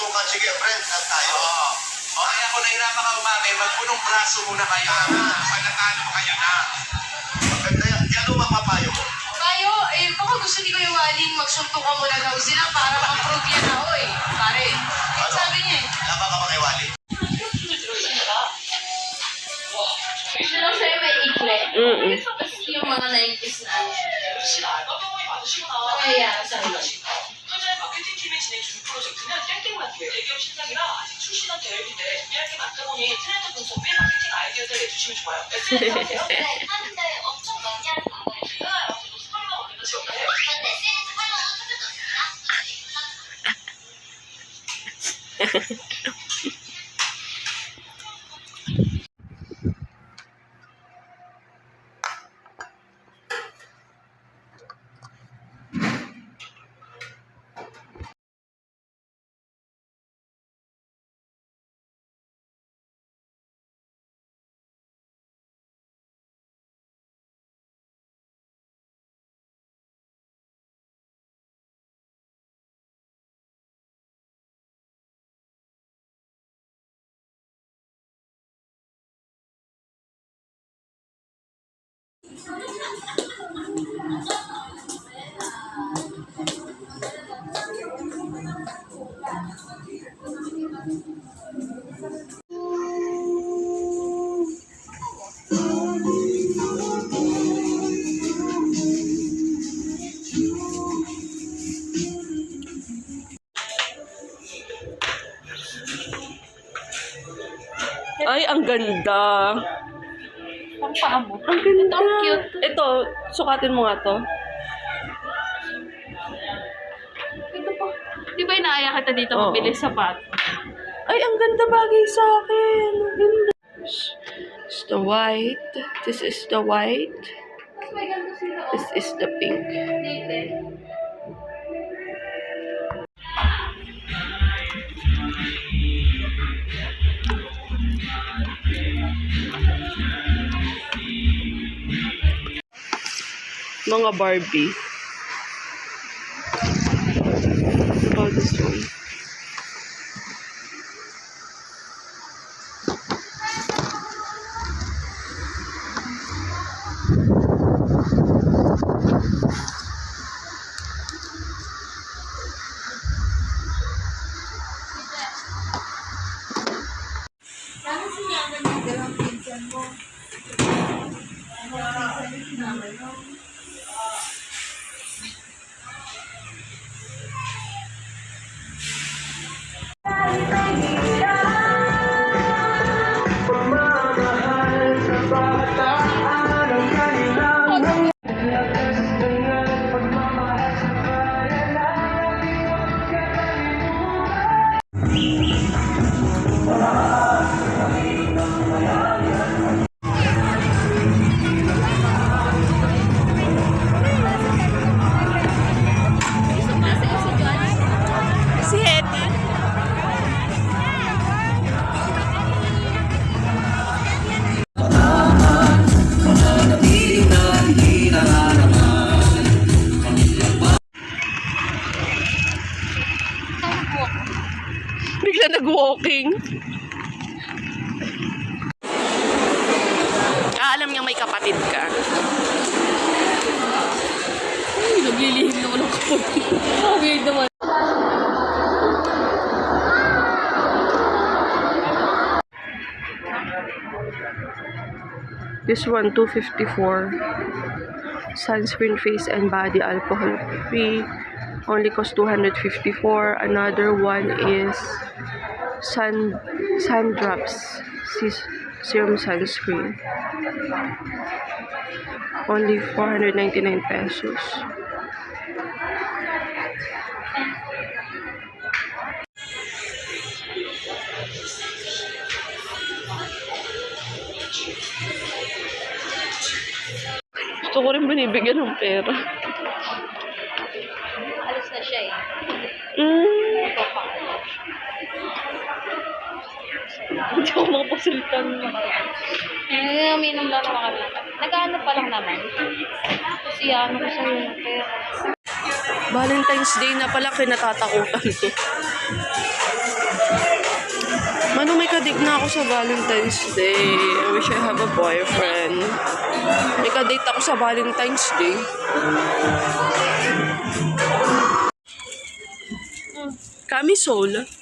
suntukan. Sige, friends, at tayo. Oo. Okay, ako nahirapan ka umami. Magpunong braso muna kayo. Panatalo mo kayo na. Maganda yan. Yan ang mapapayo ko. Kayo, baka gusto ni Kuya Waling magsuntukan muna daw sila para ma-prove yan ako pare. Sabi niya Laban ka ba kay Wally? Gusto lang sa'yo may ikle. Tapos yung mga 90s na ano. Kaya, sabi ko. 현재 마케팅팀이 진행 중인 프로젝트는 땡땡마트 대기업 신상이라 아직 출시는 계획인데 이야기 맡다 보니 트렌드 분석 및 마케팅 아이디어들 내주시면 좋아요. SNS 하세요? 네, 하는데 엄청 많이 하는 거 같아요. 저도 스토리만 올리면 지원해요. 근데 SNS 팔로워 찾아줬어요? Ay, ang ganda. Ang paa mo. Ang ganda. Ang cute. Ito, sukatin mo nga to. Ito pa. Di ba inaaya kita dito Oo. mabili sapat? Ay, ang ganda bagay sa akin. Ang ganda. It's the white. This is the white. May ganda sila. This is the pink. Dito. Mga Barbie. What about this one? Sana sinyaman yung dalawang pinsan mo. Dalawang pinsan yung sinyaman mo. Si Hetty. Bigla nag-walking. Alam niya may kapatid ka. Ay, naglilihim naman ang kapatid. Weird naman. This one, 254. Sunscreen face and body alcohol free. Only cost 254. Another one is sun drops serum sunscreen. Only 499 pesos. Gusto ko rin binibigyan ng pera. Alis na siya Hindi ako makapasultan. Uminom lang naman kami. Nag-ano pa lang naman. Kasi ano ko sa'yo ng pera. Valentine's Day na pala kinatatakutan ko. kadate na ako sa Valentine's Day. I wish I have a boyfriend. May kadate ako sa Valentine's Day. Camisole.